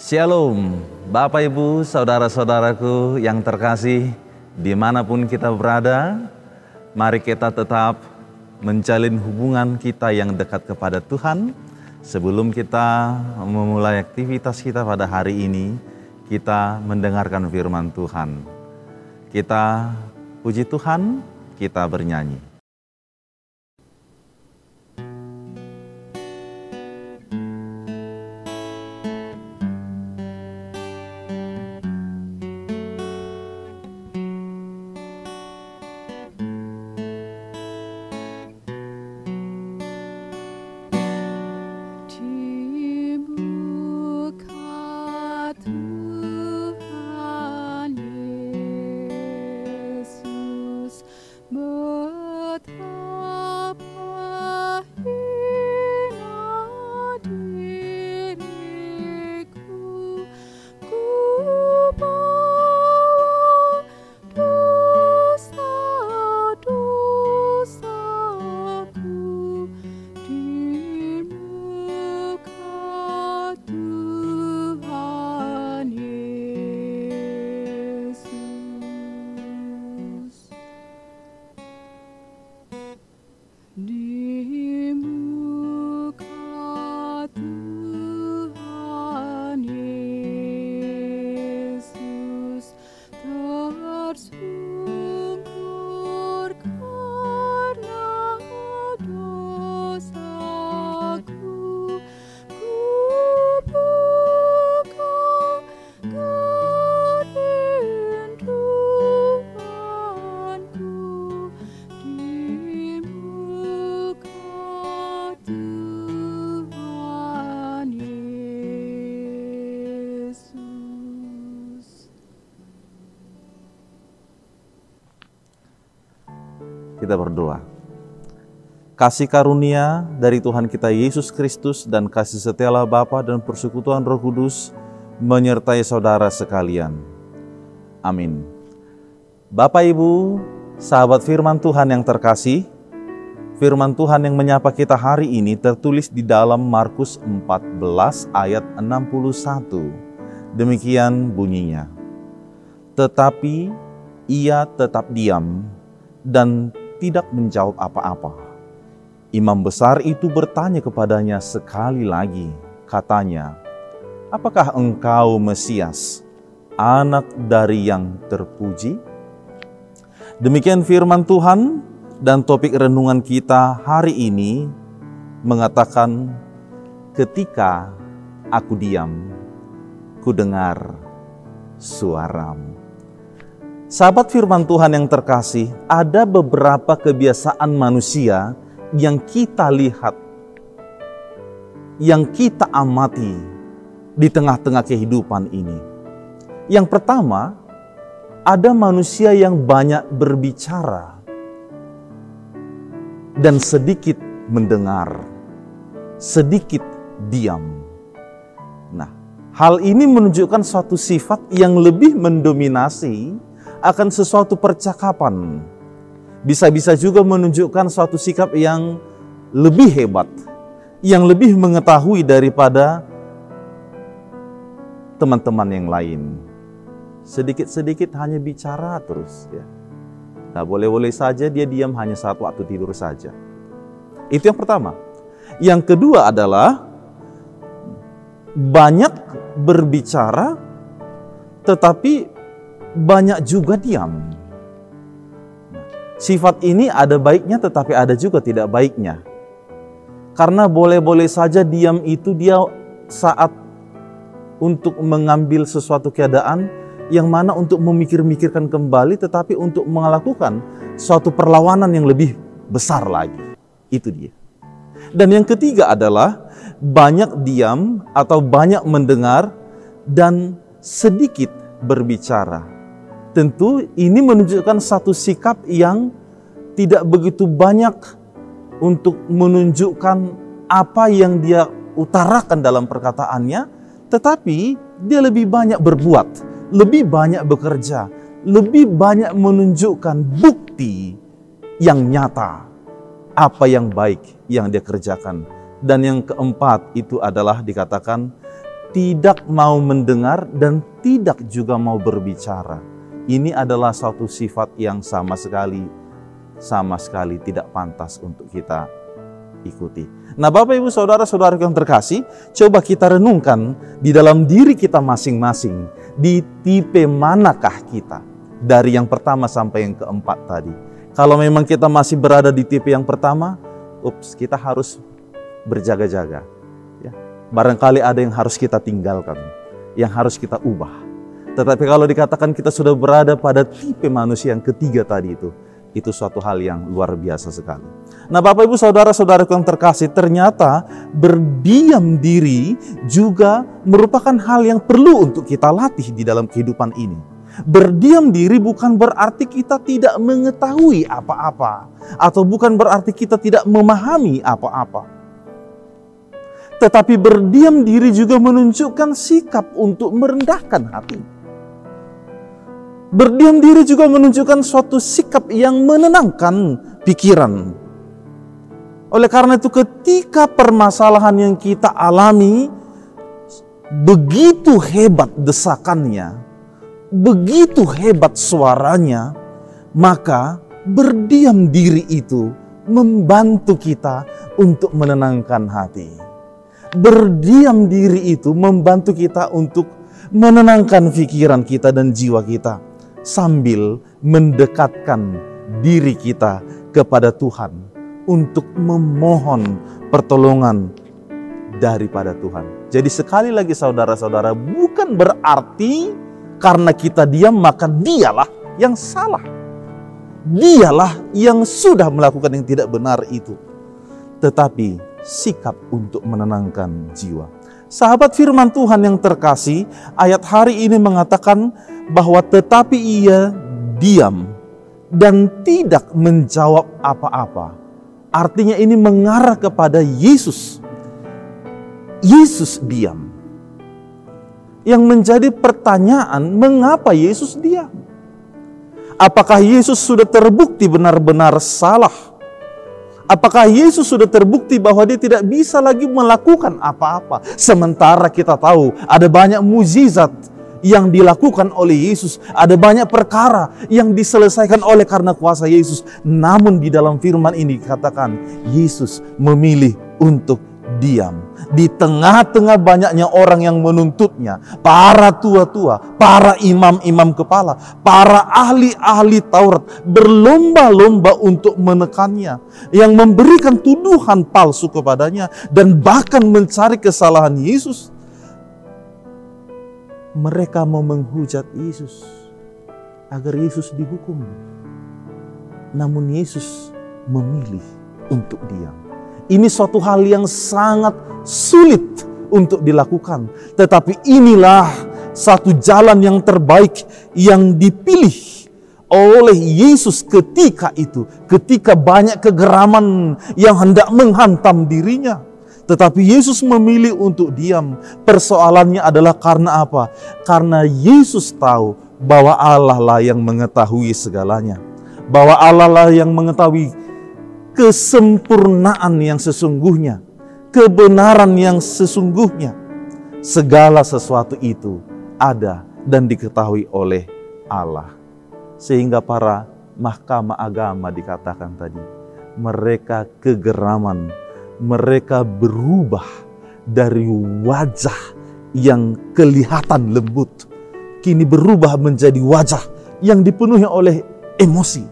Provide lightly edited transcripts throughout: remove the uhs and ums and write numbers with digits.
Shalom, Bapak Ibu, Saudara-saudaraku yang terkasih, dimanapun kita berada, mari kita tetap menjalin hubungan kita yang dekat kepada Tuhan. Sebelum kita memulai aktivitas kita pada hari ini, kita mendengarkan firman Tuhan. Kita puji Tuhan, kita bernyanyi. Kita berdoa. Kasih karunia dari Tuhan kita Yesus Kristus dan kasih setia Allah Bapa dan persekutuan Roh Kudus menyertai saudara sekalian. Amin. Bapak Ibu, sahabat firman Tuhan yang terkasih, firman Tuhan yang menyapa kita hari ini tertulis di dalam Markus 14 ayat 61. Demikian bunyinya. Tetapi ia tetap diam dan tidak menjawab apa-apa. Imam besar itu bertanya kepadanya sekali lagi, katanya, "Apakah engkau Mesias, anak dari yang terpuji?" Demikian firman Tuhan, dan topik renungan kita hari ini mengatakan, ketika aku diam, ku dengar suaramu. Sahabat firman Tuhan yang terkasih, ada beberapa kebiasaan manusia yang kita lihat, yang kita amati di tengah-tengah kehidupan ini. Yang pertama, ada manusia yang banyak berbicara dan sedikit mendengar, sedikit diam. Nah, hal ini menunjukkan suatu sifat yang lebih mendominasi akan sesuatu percakapan. Bisa-bisa juga menunjukkan suatu sikap yang lebih hebat, yang lebih mengetahui daripada teman-teman yang lain. Sedikit-sedikit hanya bicara terus, ya. Nah, boleh-boleh saja dia diam hanya saat waktu tidur saja. Itu yang pertama. Yang kedua adalah banyak berbicara tetapi banyak juga diam. Sifat ini ada baiknya tetapi ada juga tidak baiknya. Karena boleh-boleh saja diam itu dia saat untuk mengambil sesuatu keadaan yang mana untuk memikir-mikirkan kembali, tetapi untuk melakukan suatu perlawanan yang lebih besar lagi. Itu dia. Dan yang ketiga adalah banyak diam atau banyak mendengar dan sedikit berbicara. Tentu ini menunjukkan satu sikap yang tidak begitu banyak untuk menunjukkan apa yang dia utarakan dalam perkataannya, tetapi dia lebih banyak berbuat, lebih banyak bekerja, lebih banyak menunjukkan bukti yang nyata, apa yang baik yang dia kerjakan. Dan yang keempat itu adalah dikatakan tidak mau mendengar, dan tidak juga mau berbicara. Ini adalah suatu sifat yang sama sekali tidak pantas untuk kita ikuti. Nah, Bapak Ibu Saudara-saudara yang terkasih, coba kita renungkan di dalam diri kita masing-masing, di tipe manakah kita? Dari yang pertama sampai yang keempat tadi. Kalau memang kita masih berada di tipe yang pertama, kita harus berjaga-jaga. Ya. Barangkali ada yang harus kita tinggalkan, yang harus kita ubah. Tetapi kalau dikatakan kita sudah berada pada tipe manusia yang ketiga tadi itu suatu hal yang luar biasa sekali. Nah, Bapak Ibu Saudara-saudara yang terkasih, ternyata berdiam diri juga merupakan hal yang perlu untuk kita latih di dalam kehidupan ini. Berdiam diri bukan berarti kita tidak mengetahui apa-apa, atau bukan berarti kita tidak memahami apa-apa. Tetapi berdiam diri juga menunjukkan sikap untuk merendahkan hati. Berdiam diri juga menunjukkan suatu sikap yang menenangkan pikiran. Oleh karena itu, ketika permasalahan yang kita alami begitu hebat desakannya, begitu hebat suaranya, maka berdiam diri itu membantu kita untuk menenangkan hati. Berdiam diri itu membantu kita untuk menenangkan pikiran kita dan jiwa kita, sambil mendekatkan diri kita kepada Tuhan untuk memohon pertolongan daripada Tuhan. Jadi sekali lagi saudara-saudara, bukan berarti karena kita diam maka dialah yang salah. Dialah yang sudah melakukan yang tidak benar itu. Tetapi sikap untuk menenangkan jiwa. Sahabat firman Tuhan yang terkasih, ayat hari ini mengatakan bahwa tetapi ia diam dan tidak menjawab apa-apa. Artinya ini mengarah kepada Yesus. Yesus diam. Yang menjadi pertanyaan, mengapa Yesus diam? Apakah Yesus sudah terbukti benar-benar salah? Apakah Yesus sudah terbukti bahwa dia tidak bisa lagi melakukan apa-apa? Sementara kita tahu ada banyak mukjizat yang dilakukan oleh Yesus. Ada banyak perkara yang diselesaikan oleh karena kuasa Yesus. Namun di dalam firman ini dikatakan Yesus memilih untuk diam. Di tengah-tengah banyaknya orang yang menuntutnya, para tua-tua, para imam-imam kepala, para ahli-ahli Taurat berlomba-lomba untuk menekannya, yang memberikan tuduhan palsu kepadanya dan bahkan mencari kesalahan Yesus. Mereka mau menghujat Yesus agar Yesus dihukum. Namun Yesus memilih untuk diam. Ini suatu hal yang sangat sulit untuk dilakukan. Tetapi inilah satu jalan yang terbaik yang dipilih oleh Yesus ketika itu. Ketika banyak kegeraman yang hendak menghantam dirinya. Tetapi Yesus memilih untuk diam. Persoalannya adalah karena apa? Karena Yesus tahu bahwa Allah lah yang mengetahui segalanya. Bahwa Allah lah yang mengetahui kesempurnaan yang sesungguhnya, kebenaran yang sesungguhnya. Segala sesuatu itu ada dan diketahui oleh Allah. Sehingga para mahkamah agama dikatakan tadi, mereka kegeraman, mereka berubah dari wajah yang kelihatan lembut, kini berubah menjadi wajah yang dipenuhi oleh emosi,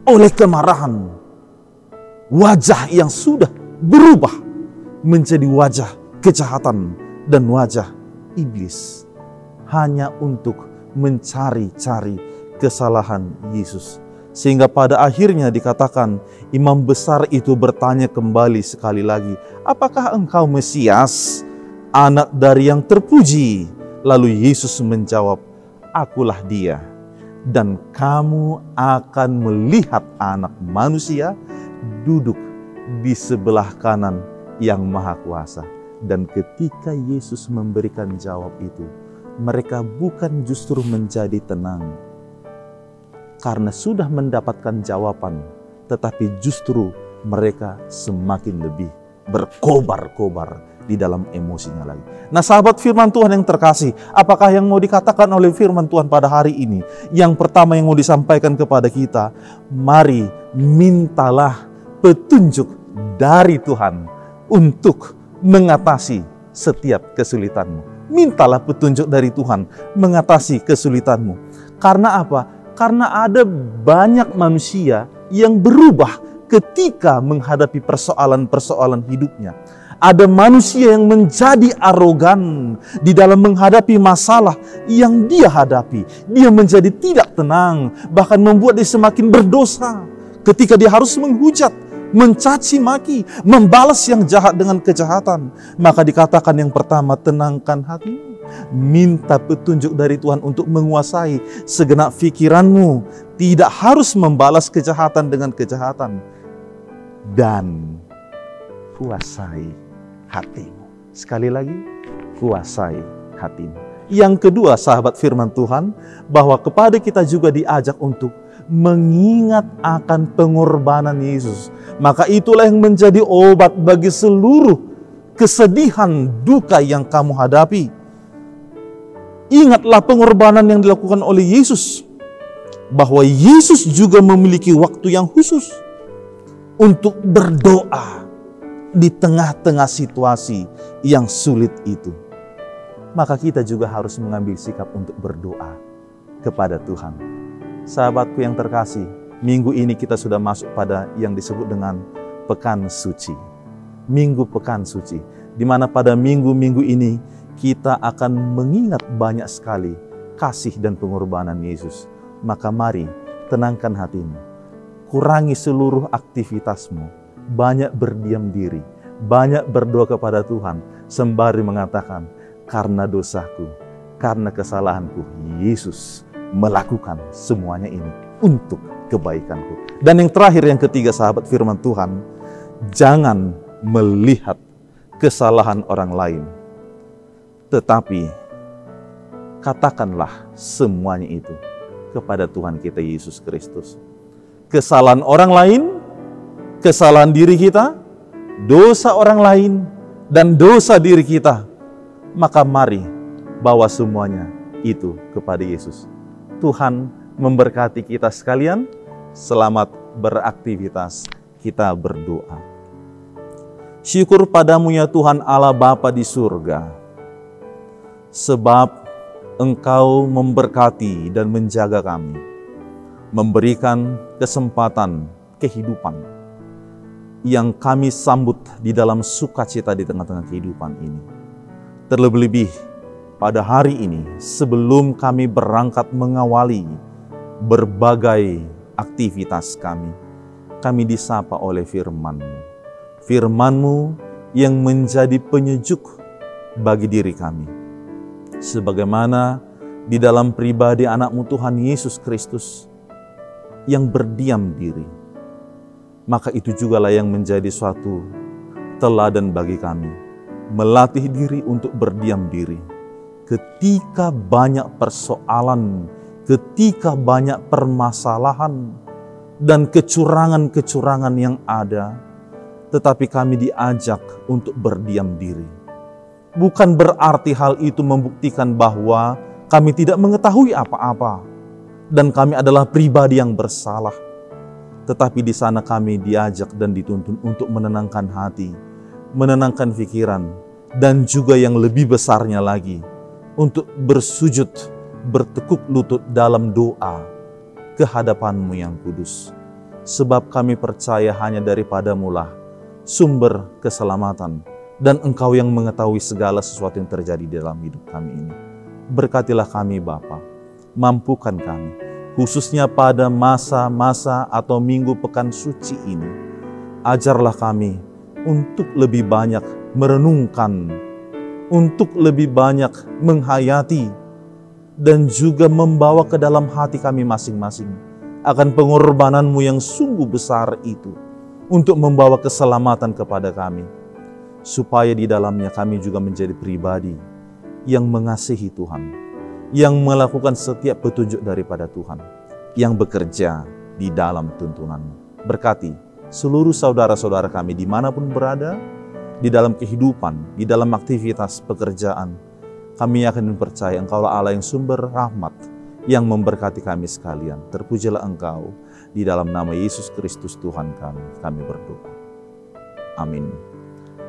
oleh kemarahan. Wajah yang sudah berubah menjadi wajah kejahatan dan wajah iblis. Hanya untuk mencari-cari kesalahan Yesus. Sehingga pada akhirnya dikatakan imam besar itu bertanya kembali sekali lagi, apakah engkau Mesias, anak dari yang terpuji? Lalu Yesus menjawab, akulah dia. Dan kamu akan melihat anak manusia duduk di sebelah kanan yang maha kuasa. Dan ketika Yesus memberikan jawab itu, mereka bukan justru menjadi tenang karena sudah mendapatkan jawaban, tetapi justru mereka semakin lebih berkobar-kobar di dalam emosinya lagi. Nah, sahabat firman Tuhan yang terkasih, apakah yang mau dikatakan oleh firman Tuhan pada hari ini? Yang pertama yang mau disampaikan kepada kita, mari mintalah petunjuk dari Tuhan untuk mengatasi setiap kesulitanmu. Mintalah petunjuk dari Tuhan mengatasi kesulitanmu. Karena apa? Karena ada banyak manusia yang berubah ketika menghadapi persoalan-persoalan hidupnya. Ada manusia yang menjadi arogan di dalam menghadapi masalah yang dia hadapi. Dia menjadi tidak tenang, bahkan membuat dia semakin berdosa. Ketika dia harus menghujat, mencaci maki, membalas yang jahat dengan kejahatan. Maka dikatakan yang pertama, tenangkan hatimu. Minta petunjuk dari Tuhan untuk menguasai segenap pikiranmu. Tidak harus membalas kejahatan dengan kejahatan. Dan kuasai hatimu. Sekali lagi, kuasai hatimu. Yang kedua, sahabat firman Tuhan, bahwa kepada kita juga diajak untuk mengingat akan pengorbanan Yesus. Maka itulah yang menjadi obat bagi seluruh kesedihan, duka yang kamu hadapi. Ingatlah pengorbanan yang dilakukan oleh Yesus. Bahwa Yesus juga memiliki waktu yang khusus untuk berdoa di tengah-tengah situasi yang sulit itu. Maka kita juga harus mengambil sikap untuk berdoa kepada Tuhan. Sahabatku yang terkasih, minggu ini kita sudah masuk pada yang disebut dengan Pekan Suci. Minggu Pekan Suci, di mana pada minggu-minggu ini kita akan mengingat banyak sekali kasih dan pengorbanan Yesus. Maka mari tenangkan hatimu, kurangi seluruh aktivitasmu, banyak berdiam diri, banyak berdoa kepada Tuhan, sembari mengatakan, karena dosaku, karena kesalahanku, Yesus melakukan semuanya ini untuk kebaikanku. Dan yang terakhir, yang ketiga, sahabat firman Tuhan, jangan melihat kesalahan orang lain, tetapi katakanlah semuanya itu kepada Tuhan kita Yesus Kristus. Kesalahan orang lain, kesalahan diri kita, dosa orang lain, dan dosa diri kita, maka mari bawa semuanya itu kepada Yesus. Tuhan memberkati kita sekalian. Selamat beraktivitas. Kita berdoa. Syukur padamu ya Tuhan Allah Bapa di surga, sebab Engkau memberkati dan menjaga kami, memberikan kesempatan kehidupan yang kami sambut di dalam sukacita di tengah-tengah kehidupan ini. Terlebih-lebih pada hari ini, sebelum kami berangkat mengawali berbagai aktivitas kami disapa oleh firman-Mu. Firman-Mu yang menjadi penyejuk bagi diri kami. Sebagaimana di dalam pribadi anak-Mu Tuhan Yesus Kristus yang berdiam diri, maka itu jugalah yang menjadi suatu teladan bagi kami, melatih diri untuk berdiam diri. Ketika banyak persoalan, ketika banyak permasalahan dan kecurangan-kecurangan yang ada, tetapi kami diajak untuk berdiam diri. Bukan berarti hal itu membuktikan bahwa kami tidak mengetahui apa-apa dan kami adalah pribadi yang bersalah. Tetapi di sana kami diajak dan dituntun untuk menenangkan hati, menenangkan pikiran, dan juga yang lebih besarnya lagi, untuk bersujud, bertekuk lutut dalam doa ke hadapan-Mu yang kudus. Sebab kami percaya hanya daripada-Mu lah sumber keselamatan, dan Engkau yang mengetahui segala sesuatu yang terjadi dalam hidup kami ini. Berkatilah kami Bapa, mampukan kami, khususnya pada masa-masa atau minggu pekan suci ini. Ajarlah kami untuk lebih banyak merenungkan, untuk lebih banyak menghayati, dan juga membawa ke dalam hati kami masing-masing akan pengorbanan-Mu yang sungguh besar itu, untuk membawa keselamatan kepada kami, supaya di dalamnya kami juga menjadi pribadi yang mengasihi Tuhan, yang melakukan setiap petunjuk daripada Tuhan, yang bekerja di dalam tuntunan-Mu. Berkati seluruh saudara-saudara kami dimanapun berada, di dalam kehidupan, di dalam aktivitas pekerjaan. Kami yakin dan percaya Engkau Allah yang sumber rahmat, yang memberkati kami sekalian. Terpujilah Engkau, di dalam nama Yesus Kristus Tuhan kami berdoa. Amin.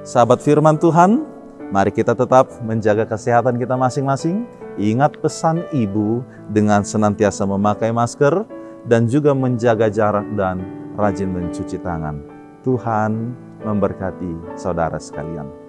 Sahabat firman Tuhan, mari kita tetap menjaga kesehatan kita masing-masing. Ingat pesan Ibu dengan senantiasa memakai masker dan juga menjaga jarak dan rajin mencuci tangan. Tuhan memberkati saudara sekalian.